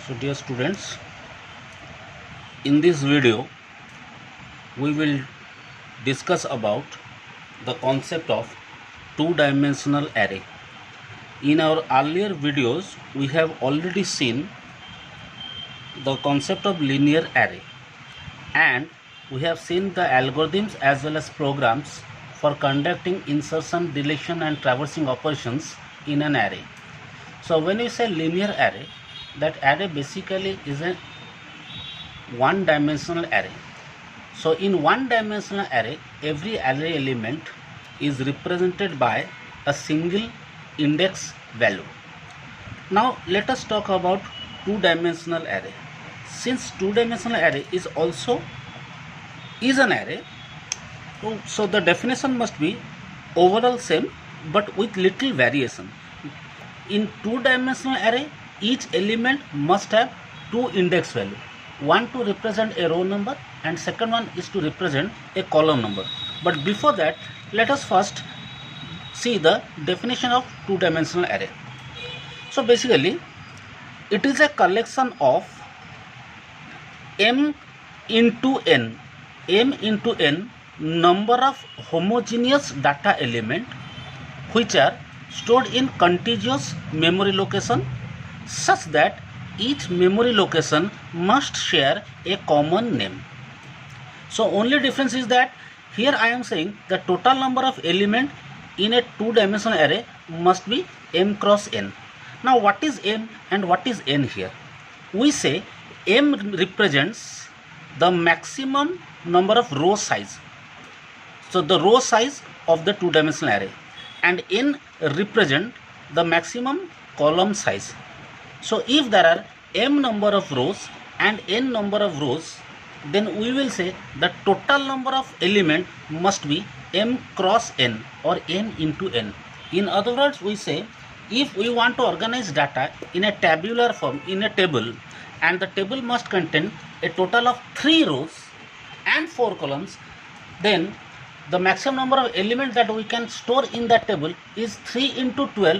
So dear students, in this video we will discuss about the concept of two-dimensional array. In our earlier videos we have already seen the concept of linear array, and we have seen the algorithms as well as programs for conducting insertion, deletion and traversing operations in an array. So when we say linear array, that array basically is a one-dimensional array. So in one-dimensional array, every array element is represented by a single index value. Now let us talk about two-dimensional array. Since two-dimensional array is an array, so the definition must be overall same but with little variation. In two-dimensional array, each element must have two index value, one to represent a row number and second one is to represent a column number. But before that, let us first see the definition of two-dimensional array. So basically it is a collection of m into n number of homogeneous data element which are stored in contiguous memory location such that each memory location must share a common name. So only difference is that here I am saying the total number of element in a two-dimensional array must be m cross n. Now what is m and what is n here? We say m represents the maximum number of row size, so the row size of the two-dimensional array, and n represent the maximum column size. So if there are m number of rows and n number of rows, then we will say the total number of element must be m cross n or m into n. In other words, we say if we want to organize data in a tabular form in a table, and the table must contain a total of 3 rows and 4 columns, then the maximum number of elements that we can store in that table is 3 into 4,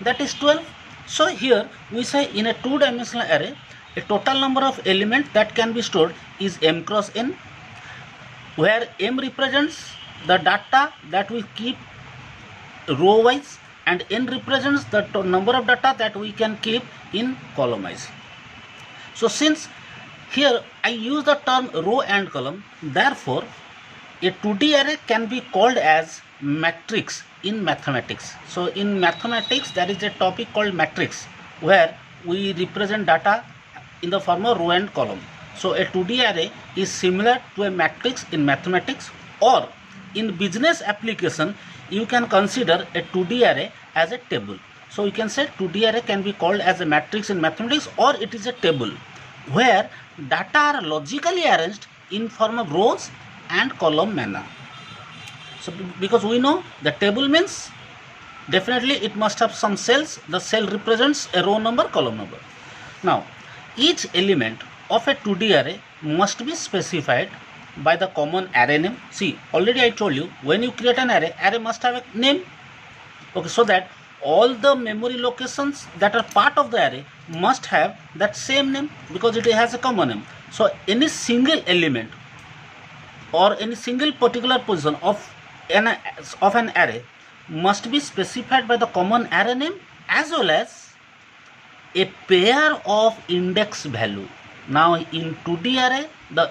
that is 12. So here we say in a two-dimensional array, a total number of elements that can be stored is m cross n, where m represents the data that we keep row wise and n represents the number of data that we can keep in column wise. So since here I use the term row and column, therefore a 2D array can be called as matrix in mathematics. So in mathematics there is a topic called matrix where we represent data in the form of row and column. So a 2D array is similar to a matrix in mathematics, or in business application you can consider a 2D array as a table. So you can say 2D array can be called as a matrix in mathematics, or it is a table where data are logically arranged in form of rows and column manner. So because we know the table means definitely it must have some cells. The cell represents a row number, column number. Now each element of a 2D array must be specified by the common array name. See, already I told you, when you create an array, array must have a name. Okay, so that all the memory locations that are part of the array must have that same name because it has a common name. So any single element or any single particular position of an array must be specified by the common array name as well as a pair of index value. Now in 2D array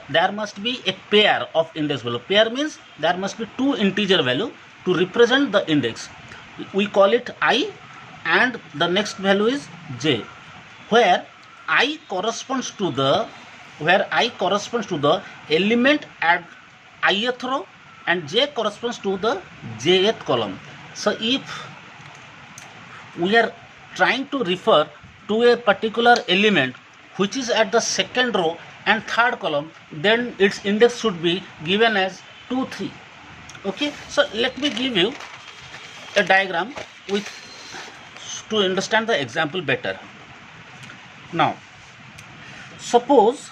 there must be a pair of index value. Pair means there must be two integer value to represent the index. We call it I and the next value is j, where I corresponds to the element at ith row and j corresponds to the jth column. So if we are trying to refer to a particular element which is at the second row and third column, then its index should be given as 2, 3. Okay, so let me give you a diagram to understand the example better. Now suppose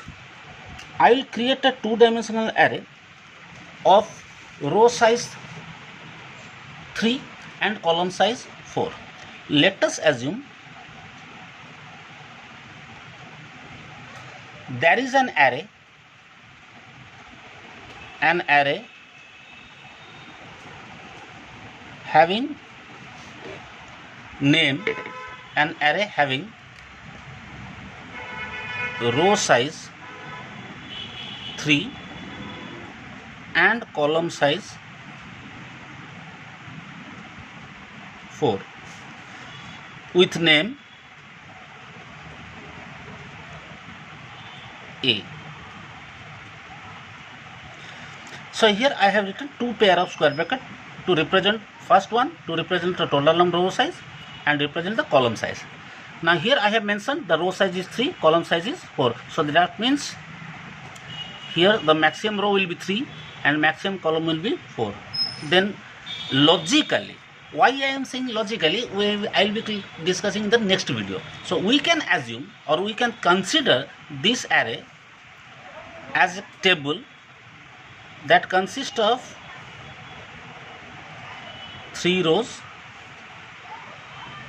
I will create a two-dimensional array of row size 3 and column size 4. Let us assume there is an array having name, an array having row size 3 and column size 4 with name A. So here I have written two pair of square bracket to represent first one to represent the total number row size and represent the column size. Now here I have mentioned the row size is 3, column size is 4. So that means here the maximum row will be 3 and maximum column will be 4. Then logically, why I am saying logically, I will be discussing in the next video. So we can assume or we can consider this array as a table that consists of 3 rows,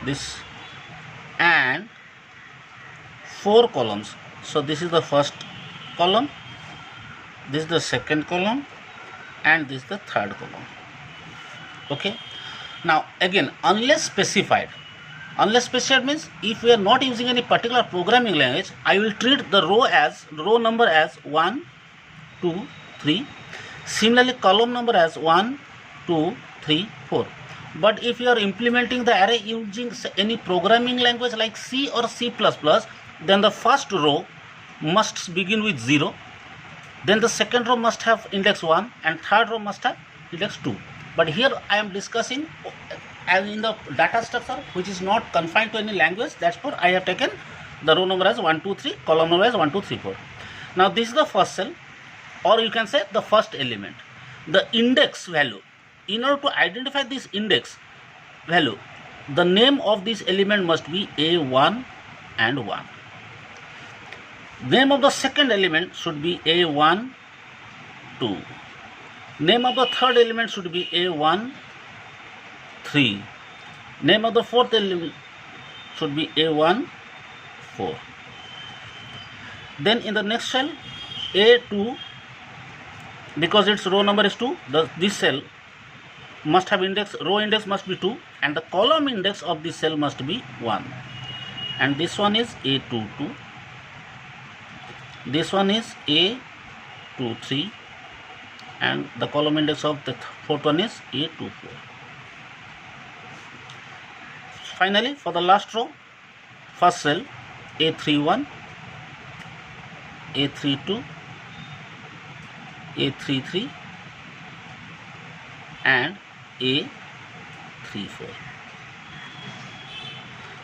this, and 4 columns. So this is the first column, this is the second column, and this is the third column. Okay. Now again, unless specified means if we are not using any particular programming language, I will treat the row number as 1, 2, 3. Similarly, column number as 1, 2, 3, 4. But if you are implementing the array using any programming language like C or C++, then the first row must begin with 0. Then the second row must have index 1 and third row must have index 2. But here I am discussing as in the data structure which is not confined to any language. That's why I have taken the row number as 1, 2, 3, column number as 1, 2, 3, 4. Now this is the first cell, or you can say the first element. The index value, in order to identify this index value, the name of this element must be A1 and 1. Name of the second element should be A1, 2. Name of the third element should be A1, 3. Name of the fourth element should be A1, 4. Then in the next cell, A2, because its row number is 2, this cell must have row index must be 2 and the column index of this cell must be 1. And this one is A22. This one is A23. And the column index of the fourth one is A24. Finally, for the last row, first cell A31, A32, A33 and A34.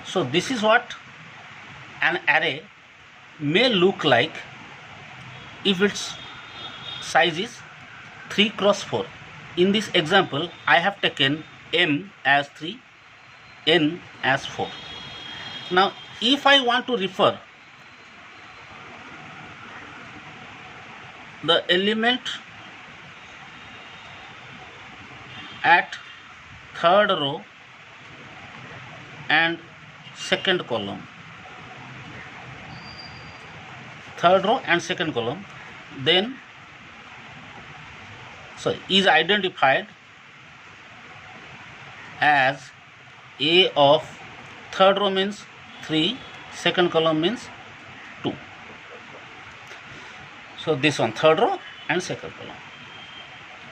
So this is what an array may look like if its size is 3 cross 4. In this example, I have taken M as 3, N as 4. Now, if I want to refer the element at third row and second column, then is identified as A of third row means 3, second column means 2. So this one, third row and second column.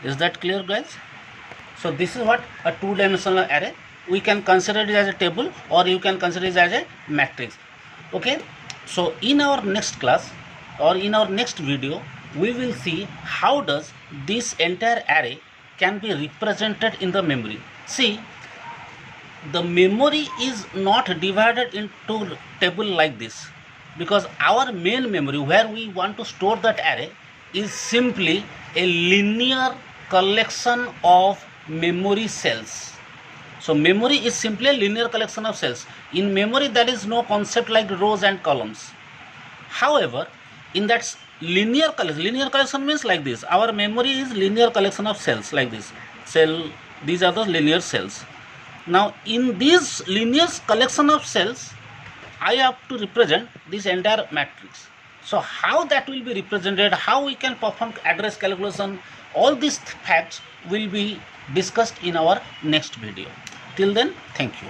Is that clear, guys? So this is what a two-dimensional array. We can consider it as a table or you can consider it as a matrix. Okay. So in our next class or in our next video, we will see how does this entire array can be represented in the memory. See, the memory is not divided into table like this, because our main memory where we want to store that array is simply a linear collection of memory cells. So memory is simply a linear collection of cells. In memory there is no concept like rows and columns. However, in that linear collection means like this. Our memory is linear collection of cells like this. These are the linear cells. Now in this linear collection of cells, I have to represent this entire matrix. So how that will be represented, how we can perform address calculation, all these facts will be discussed in our next video. Till then, thank you.